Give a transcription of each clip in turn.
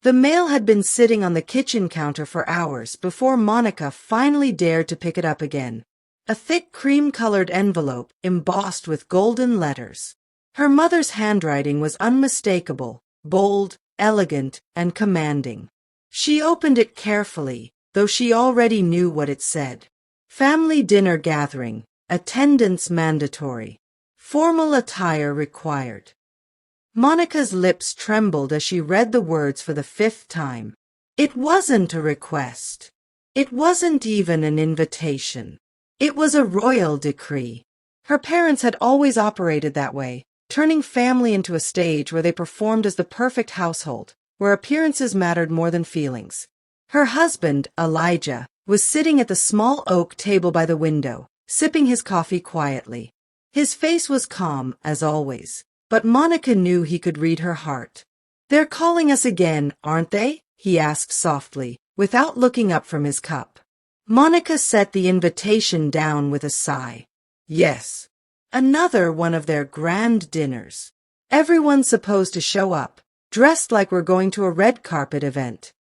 The mail had been sitting on the kitchen counter for hours before Monica finally dared to pick it up again. A thick cream-colored envelope embossed with golden letters. Her mother's handwriting was unmistakable, bold, elegant, and commanding. She opened it carefully, though she already knew what it said. Family dinner gathering, attendance mandatory. Formal attire required. Monica's lips trembled as she read the words for the 5th time. It wasn't a request. It wasn't even an invitation. It was a royal decree. Her parents had always operated that way, turning family into a stage where they performed as the perfect household, where appearances mattered more than feelings. Her husband, Elijah, was sitting at the small oak table by the window, sipping his coffee quietly. His face was calm, as always, but Monica knew he could read her heart. "They're calling us again, aren't they?" he asked softly, without looking up from his cup. Monica set the invitation down with a sigh. Yes. Another one of their grand dinners. Everyone's supposed to show up, dressed like we're going to a red carpet event.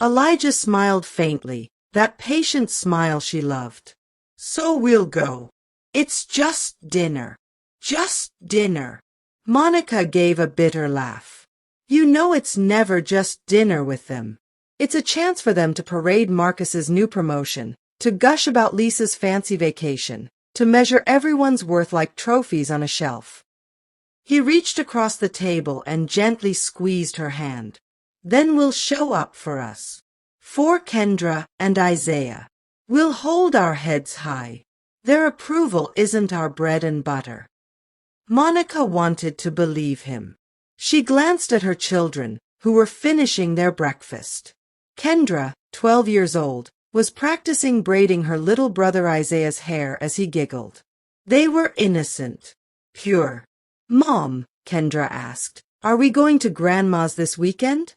Elijah smiled faintly, that patient smile she loved. "So we'll go. It's just dinner. Just dinner." Monica gave a bitter laugh. "You know it's never just dinner with them. It's a chance for them to parade Marcus's new promotion, to gush about Lisa's fancy vacation, to measure everyone's worth like trophies on a shelf." He reached across the table and gently squeezed her hand. "Then we'll show up for us. For Kendra and Isaiah. We'll hold our heads high. Their approval isn't our bread and butter." Monica wanted to believe him. She glanced at her children, who were finishing their breakfast. Kendra, 12 years old, was practicing braiding her little brother Isaiah's hair as he giggled. They were innocent, pure. "Mom," Kendra asked, "are we going to Grandma's this weekend?"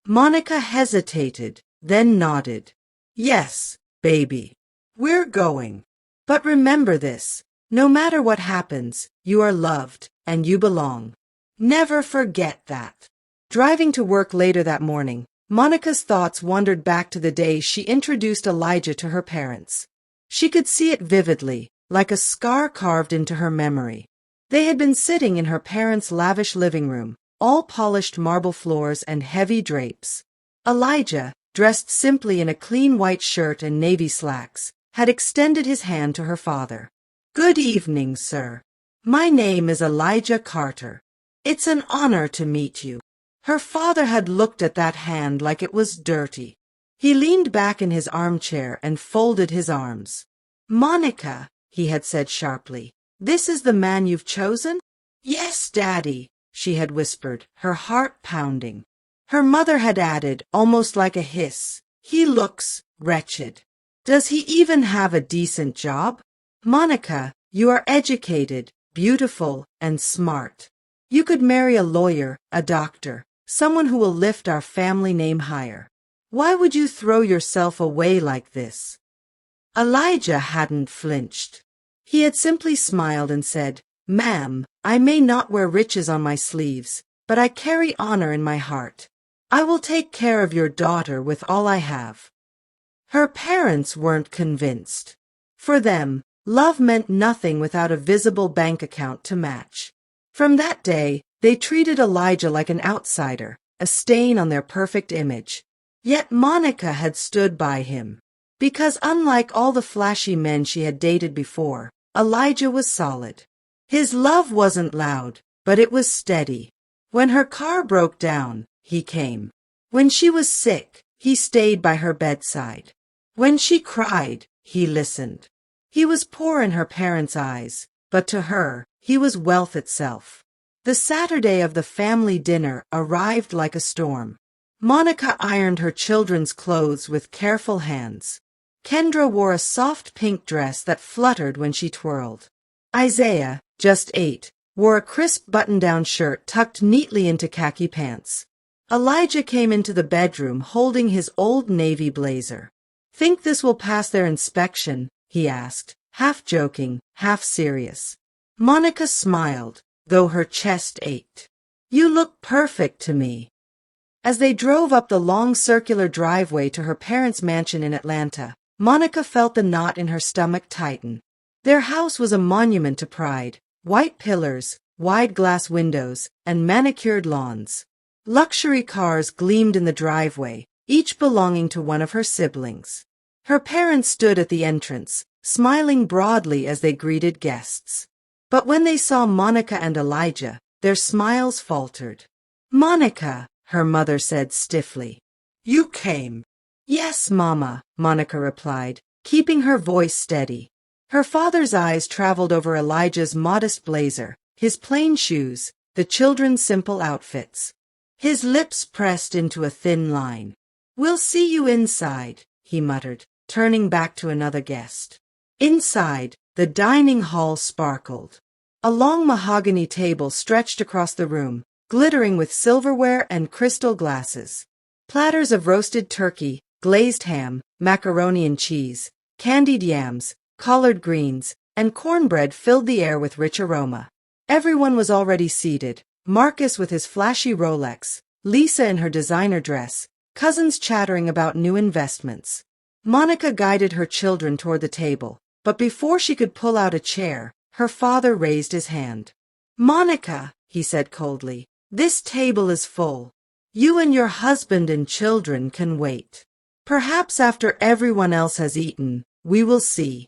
Monica hesitated, then nodded. "Yes, baby. We're going. But remember this, no matter what happens, you are loved, and you belong. Never forget that." Driving to work later that morning, Monica's thoughts wandered back to the day she introduced Elijah to her parents. She could see it vividly, like a scar carved into her memory. They had been sitting in her parents' lavish living room, all polished marble floors and heavy drapes. Elijah, dressed simply in a clean white shirt and navy slacks, had extended his hand to her father. "Good evening, sir. My name is Elijah Carter. It's an honor to meet you." Her father had looked at that hand like it was dirty. He leaned back in his armchair and folded his arms. "Monica," he had said sharply, "this is the man you've chosen?" "Yes, Daddy," she had whispered, her heart pounding. Her mother had added, almost like a hiss, "He looks wretched. Does he even have a decent job? Monica, you are educated, beautiful, and smart. You could marry a lawyer, a doctor, someone who will lift our family name higher. Why would you throw yourself away like this?" Elijah hadn't flinched. He had simply smiled and said, "Ma'am, I may not wear riches on my sleeves, but I carry honor in my heart. I will take care of your daughter with all I have." Her parents weren't convinced. For them, love meant nothing without a visible bank account to match. From that day, they treated Elijah like an outsider, a stain on their perfect image. Yet Monica had stood by him. Because unlike all the flashy men she had dated before, Elijah was solid. His love wasn't loud, but it was steady. When her car broke down, he came. When she was sick, he stayed by her bedside. When she cried, he listened. He was poor in her parents' eyes, but to her, he was wealth itself. The Saturday of the family dinner arrived like a storm. Monica ironed her children's clothes with careful hands. Kendra wore a soft pink dress that fluttered when she twirled. Isaiah, just 8, wore a crisp button-down shirt tucked neatly into khaki pants. Elijah came into the bedroom holding his old navy blazer. "Think this will pass their inspection?" he asked, half joking, half serious. Monica smiled, though her chest ached. "You look perfect to me." As they drove up the long circular driveway to her parents' mansion in Atlanta, Monica felt the knot in her stomach tighten. Their house was a monument to pride: white pillars, wide glass windows, and manicured lawns. Luxury cars gleamed in the driveway, each belonging to one of her siblings. Her parents stood at the entrance, smiling broadly as they greeted guests. But when they saw Monica and Elijah, their smiles faltered. "Monica," her mother said stiffly. "You came." "Yes, Mama," Monica replied, keeping her voice steady. Her father's eyes traveled over Elijah's modest blazer, his plain shoes, the children's simple outfits. His lips pressed into a thin line. "We'll see you inside," he muttered, turning back to another guest. Inside, the dining hall sparkled. A long mahogany table stretched across the room, glittering with silverware and crystal glasses. Platters of roasted turkey, glazed ham, macaroni and cheese, candied yams, collard greens, and cornbread filled the air with rich aroma. Everyone was already seated: Marcus with his flashy Rolex, Lisa in her designer dress, cousins chattering about new investments. Monica guided her children toward the table, but before she could pull out a chair, her father raised his hand. "Monica," he said coldly, "this table is full. You and your husband and children can wait. Perhaps after everyone else has eaten, we will see."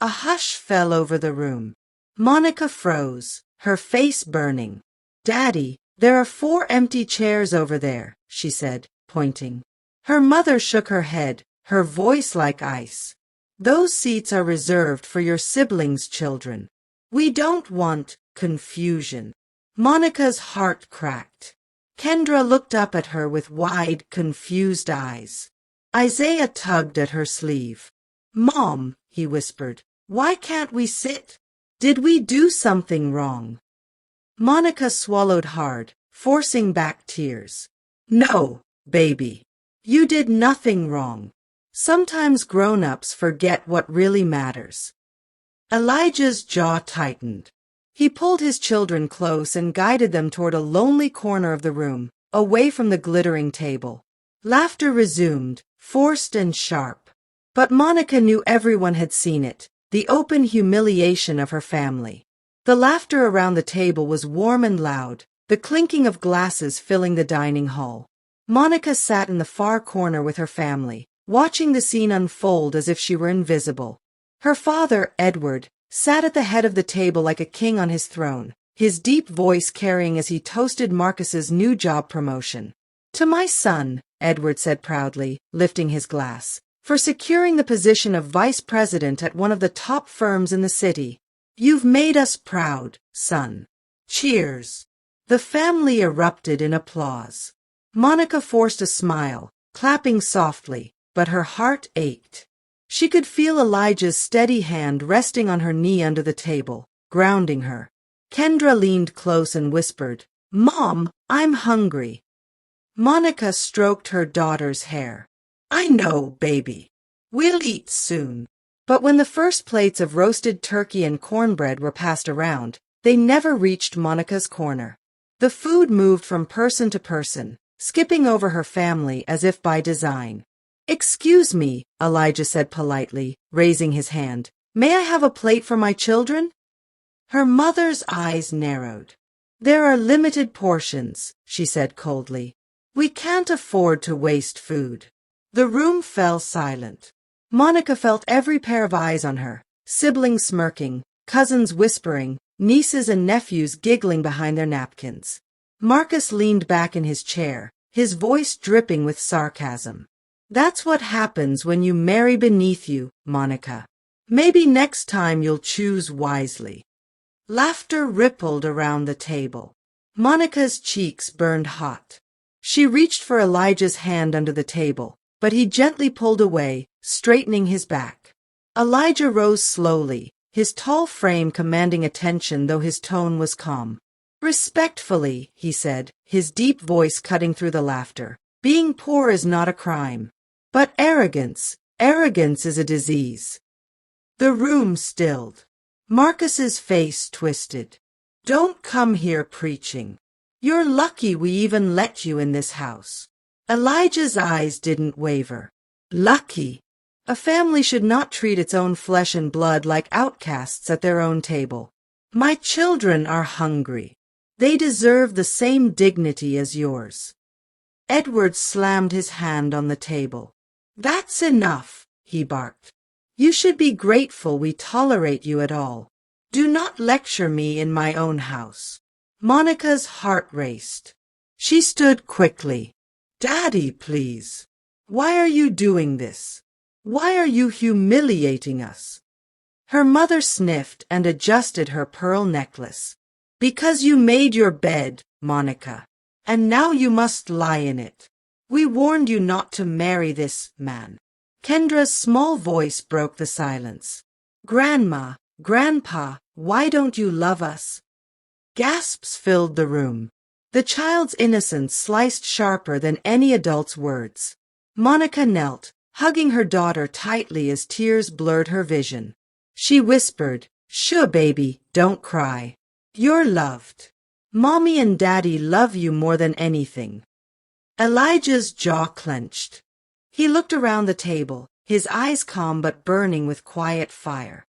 A hush fell over the room. Monica froze, her face burning. "Daddy, there are 4 empty chairs over there," she said, pointing. Her mother shook her head, her voice like ice. "Those seats are reserved for your siblings' children. We don't want confusion." Monica's heart cracked. Kendra looked up at her with wide, confused eyes. Isaiah tugged at her sleeve. "Mom," he whispered, "why can't we sit? Did we do something wrong?" Monica swallowed hard, forcing back tears. "No, baby. You did nothing wrong. Sometimes grown-ups forget what really matters." Elijah's jaw tightened. He pulled his children close and guided them toward a lonely corner of the room, away from the glittering table. Laughter resumed, forced and sharp. But Monica knew everyone had seen it, the open humiliation of her family. The laughter around the table was warm and loud, the clinking of glasses filling the dining hall. Monica sat in the far corner with her family, watching the scene unfold as if she were invisible. Her father, Edward, sat at the head of the table like a king on his throne, his deep voice carrying as he toasted Marcus's new job promotion. "To my son," Edward said proudly, lifting his glass, "for securing the position of vice president at one of the top firms in the city. You've made us proud, son. Cheers." The family erupted in applause. Monica forced a smile, clapping softly, but her heart ached. She could feel Elijah's steady hand resting on her knee under the table, grounding her. Kendra leaned close and whispered, "Mom, I'm hungry." Monica stroked her daughter's hair. "I know, baby. We'll eat soon." But when the first plates of roasted turkey and cornbread were passed around, they never reached Monica's corner. The food moved from person to person, skipping over her family as if by design. "Excuse me," Elijah said politely, raising his hand. "May I have a plate for my children?" Her mother's eyes narrowed. "There are limited portions," she said coldly. "We can't afford to waste food." The room fell silent. Monica felt every pair of eyes on her, siblings smirking, cousins whispering, nieces and nephews giggling behind their napkins. Marcus leaned back in his chair, his voice dripping with sarcasm. "That's what happens when you marry beneath you, Monica. Maybe next time you'll choose wisely." Laughter rippled around the table. Monica's cheeks burned hot. She reached for Elijah's hand under the table, but he gently pulled away, straightening his back. Elijah rose slowly, his tall frame commanding attention though his tone was calm. "Respectfully," he said, his deep voice cutting through the laughter, "being poor is not a crime. But arrogance is a disease." The room stilled. Marcus's face twisted. "Don't come here preaching. You're lucky we even let you in this house. Elijah's eyes didn't waver. Lucky. A family should not treat its own flesh and blood like outcasts at their own table. My children are hungry. They deserve the same dignity as yours. Edward slammed his hand on the table. That's enough, he barked. You should be grateful we tolerate you at all. Do not lecture me in my own house. Monica's heart raced. She stood quickly. Daddy, please. Why are you doing this? Why are you humiliating us? Her mother sniffed and adjusted her pearl necklace. Because you made your bed, Monica, and now you must lie in it. We warned you not to marry this man. Kendra's small voice broke the silence. Grandma, Grandpa, why don't you love us? Gasps filled the room. The child's innocence sliced sharper than any adult's words. Monica knelt, hugging her daughter tightly as tears blurred her vision. She whispered, "Sure, baby, don't cry. You're loved. Mommy and Daddy love you more than anything." Elijah's jaw clenched. He looked around the table, his eyes calm but burning with quiet fire.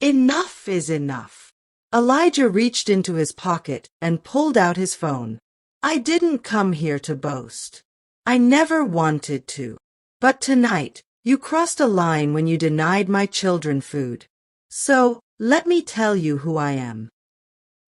Enough is enough. Elijah reached into his pocket and pulled out his phone. I didn't come here to boast. I never wanted to. But tonight, you crossed a line when you denied my children food. So, let me tell you who I am.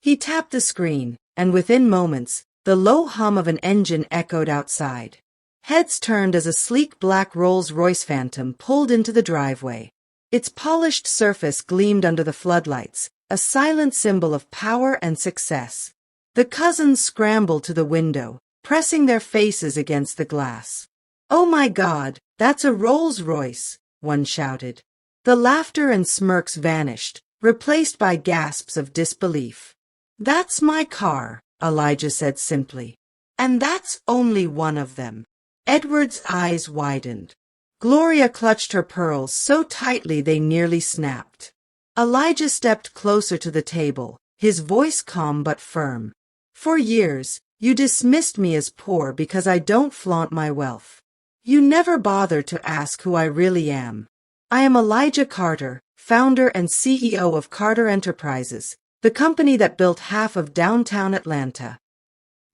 He tapped the screen, and within moments, the low hum of an engine echoed outside. Heads turned as a sleek black Rolls-Royce Phantom pulled into the driveway. Its polished surface gleamed under the floodlights, a silent symbol of power and success. The cousins scrambled to the window, pressing their faces against the glass. "Oh my God, that's a Rolls-Royce," one shouted. The laughter and smirks vanished, replaced by gasps of disbelief. "That's my car," Elijah said simply. "And that's only one of them." Edward's eyes widened. Gloria clutched her pearls so tightly they nearly snapped. Elijah stepped closer to the table, his voice calm but firm. "For years, you dismissed me as poor because I don't flaunt my wealth. You never bothered to ask who I really am. I am Elijah Carter, founder and CEO of Carter Enterprises, the company that built half of downtown Atlanta."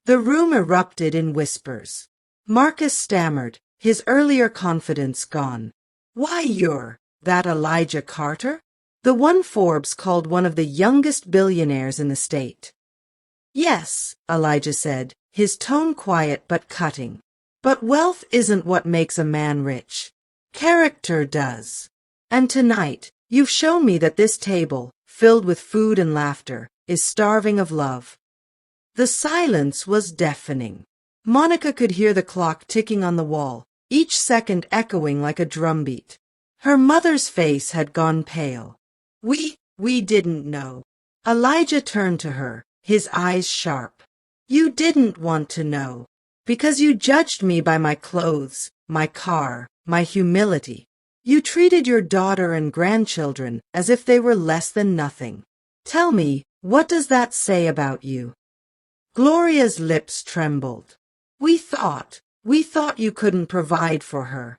The room erupted in whispers. Marcus stammered, his earlier confidence gone. "Why, you're that Elijah Carter? The one Forbes called one of the youngest billionaires in the state." "Yes," Elijah said, his tone quiet but cutting. "But wealth isn't what makes a man rich. Character does. And tonight, you've shown me that this table, filled with food and laughter, is starving of love." The silence was deafening. Monica could hear the clock ticking on the wall, each second echoing like a drumbeat. Her mother's face had gone pale. We didn't know." Elijah turned to her, his eyes sharp. "You didn't want to know. Because you judged me by my clothes, my car, my humility. You treated your daughter and grandchildren as if they were less than nothing. Tell me, what does that say about you?" Gloria's lips trembled. We thought you couldn't provide for her."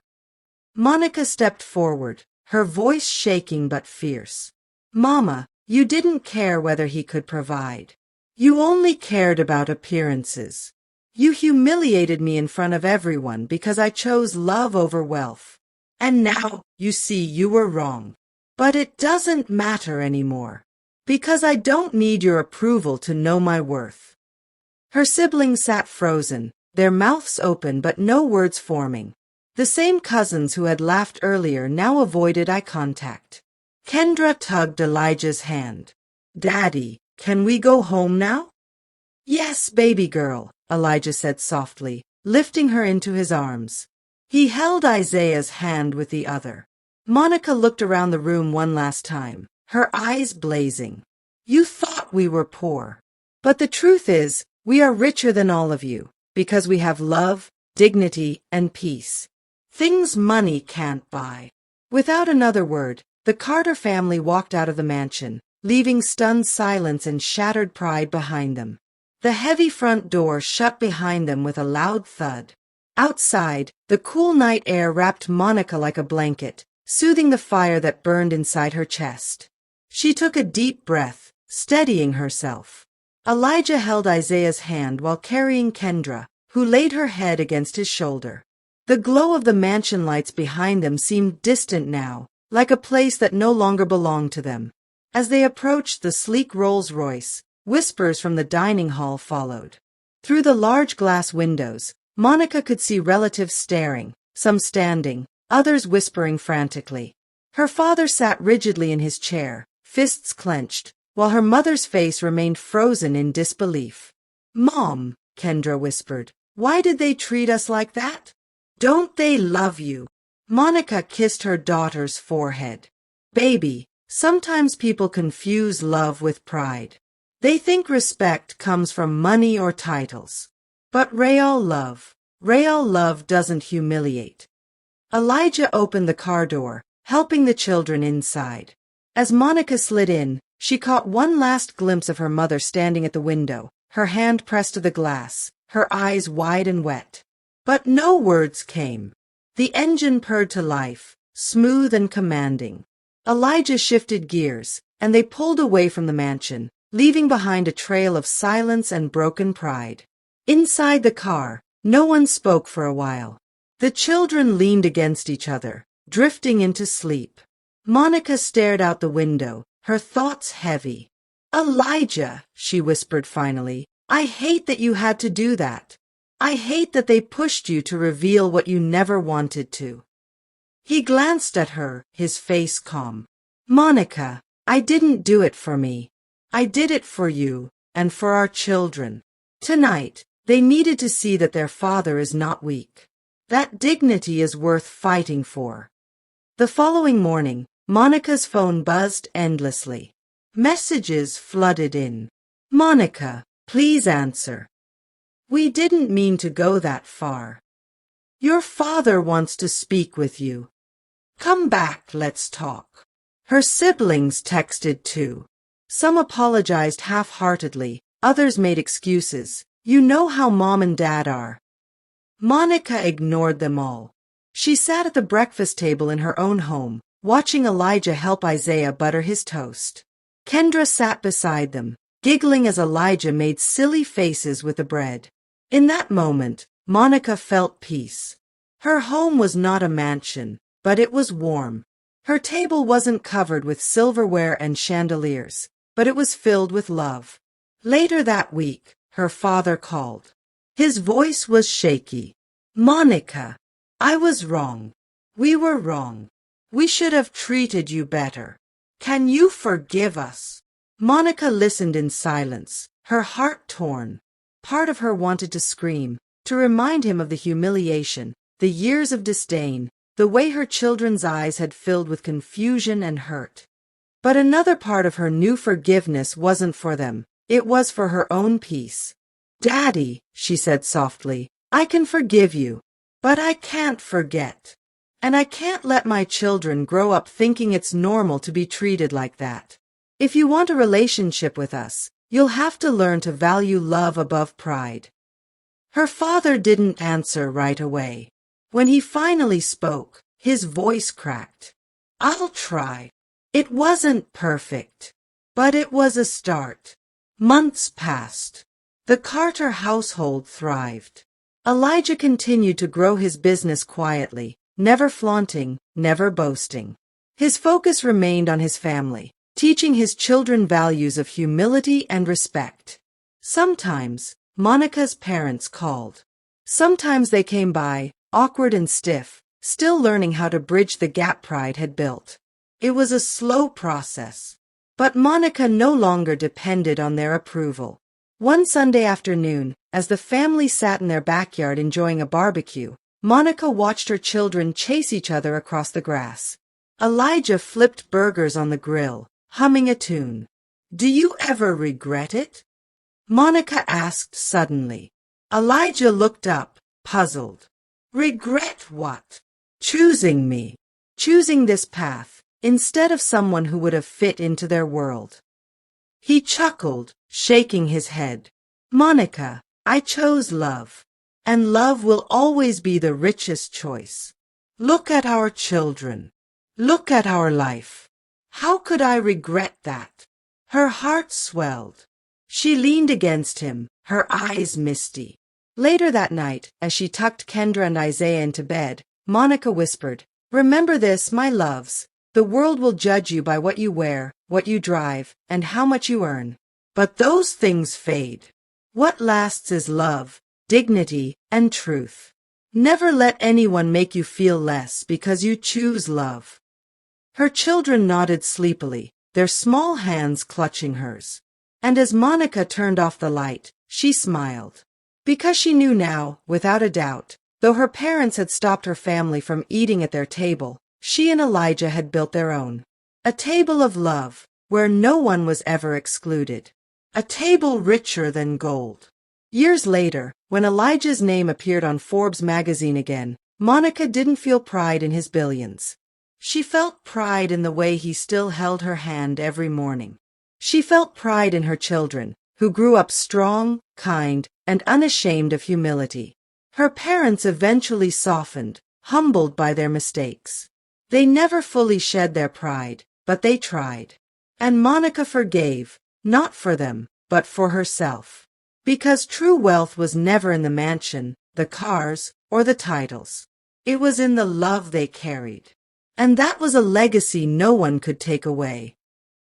Monica stepped forward, her voice shaking but fierce. "Mama, you didn't care whether he could provide. You only cared about appearances. You humiliated me in front of everyone because I chose love over wealth. And now, you see, you were wrong. But it doesn't matter anymore. Because I don't need your approval to know my worth." Her siblings sat frozen, their mouths open but no words forming. The same cousins who had laughed earlier now avoided eye contact. Kendra tugged Elijah's hand. "Daddy, can we go home now?" "Yes, baby girl," Elijah said softly, lifting her into his arms. He held Isaiah's hand with the other. Monica looked around the room one last time, her eyes blazing. "You thought we were poor. But the truth is, we are richer than all of you, because we have love, dignity, and peace. Things money can't buy." Without another word, the Carter family walked out of the mansion, leaving stunned silence and shattered pride behind them. The heavy front door shut behind them with a loud thud. Outside, the cool night air wrapped Monica like a blanket, soothing the fire that burned inside her chest. She took a deep breath, steadying herself. Elijah held Isaiah's hand while carrying Kendra, who laid her head against his shoulder. The glow of the mansion lights behind them seemed distant now, like a place that no longer belonged to them. As they approached the sleek Rolls-Royce, whispers from the dining hall followed. Through the large glass windows, Monica could see relatives staring, some standing, others whispering frantically. Her father sat rigidly in his chair, fists clenched, while her mother's face remained frozen in disbelief. "Mom," Kendra whispered, "why did they treat us like that? Don't they love you?" Monica kissed her daughter's forehead. "Baby, sometimes people confuse love with pride. They think respect comes from money or titles. But real love doesn't humiliate." Elijah opened the car door, helping the children inside. As Monica slid in, she caught one last glimpse of her mother standing at the window, her hand pressed to the glass, her eyes wide and wet. But no words came. The engine purred to life, smooth and commanding. Elijah shifted gears, and they pulled away from the mansion, leaving behind a trail of silence and broken pride. Inside the car, no one spoke for a while. The children leaned against each other, drifting into sleep. Monica stared out the window, her thoughts heavy. "Elijah," she whispered finally, "I hate that you had to do that. I hate that they pushed you to reveal what you never wanted to." He glanced at her, his face calm. "Monica, I didn't do it for me. I did it for you, and for our children. Tonight, they needed to see that their father is not weak. That dignity is worth fighting for." The following morning, Monica's phone buzzed endlessly. Messages flooded in. "Monica, please answer. We didn't mean to go that far. Your father wants to speak with you. Come back, let's talk." Her siblings texted too. Some apologized half-heartedly, others made excuses. "You know how Mom and Dad are." Monica ignored them all. She sat at the breakfast table in her own home, watching Elijah help Isaiah butter his toast. Kendra sat beside them, giggling as Elijah made silly faces with the bread. In that moment, Monica felt peace. Her home was not a mansion, but it was warm. Her table wasn't covered with silverware and chandeliers, but it was filled with love. Later that week, her father called. His voice was shaky. "Monica, I was wrong. We were wrong. We should have treated you better. Can you forgive us?" Monica listened in silence, her heart torn. Part of her wanted to scream, to remind him of the humiliation, the years of disdain, the way her children's eyes had filled with confusion and hurt. But another part of her knew forgiveness wasn't for them, it was for her own peace. "Daddy," she said softly, "I can forgive you, but I can't forget. And I can't let my children grow up thinking it's normal to be treated like that. If you want a relationship with us, you'll have to learn to value love above pride." Her father didn't answer right away. When he finally spoke, his voice cracked. "I'll try. It wasn't perfect, but it was a start." Months passed. The Carter household thrived. Elijah continued to grow his business quietly, never flaunting, never boasting. His focus remained on his family, teaching his children values of humility and respect. Sometimes, Monica's parents called. Sometimes they came by, awkward and stiff, still learning how to bridge the gap pride had built. It was a slow process. But Monica no longer depended on their approval. One Sunday afternoon, as the family sat in their backyard enjoying a barbecue, Monica watched her children chase each other across the grass. Elijah flipped burgers on the grill, humming a tune. "Do you ever regret it?" Monica asked suddenly. Elijah looked up, puzzled. "Regret what?" "Choosing me. Choosing this path, instead of someone who would have fit into their world." He chuckled, shaking his head. Monica, I chose love, and love will always be the richest choice. Look at our children. Look at our life. How could I regret that? Her heart swelled. She leaned against him, her eyes misty. Later that night, as she tucked Kendra and Isaiah into bed, Monica whispered, "Remember this, my loves. The world will judge you by what you wear, what you drive, and how much you earn. But those things fade. What lasts is love, dignity, and truth. Never let anyone make you feel less because you choose love." Her children nodded sleepily, their small hands clutching hers. And as Monica turned off the light, she smiled. Because she knew now, without a doubt, though her parents had stopped her family from eating at their table, she and Elijah had built their own. A table of love, where no one was ever excluded. A table richer than gold. Years later, when Elijah's name appeared on Forbes magazine again, Monica didn't feel pride in his billions. She felt pride in the way he still held her hand every morning. She felt pride in her children, who grew up strong, kind, and unashamed of humility. Her parents eventually softened, humbled by their mistakes. They never fully shed their pride, but they tried. And Monica forgave, not for them, but for herself. Because true wealth was never in the mansion, the cars, or the titles. It was in the love they carried. And that was a legacy no one could take away.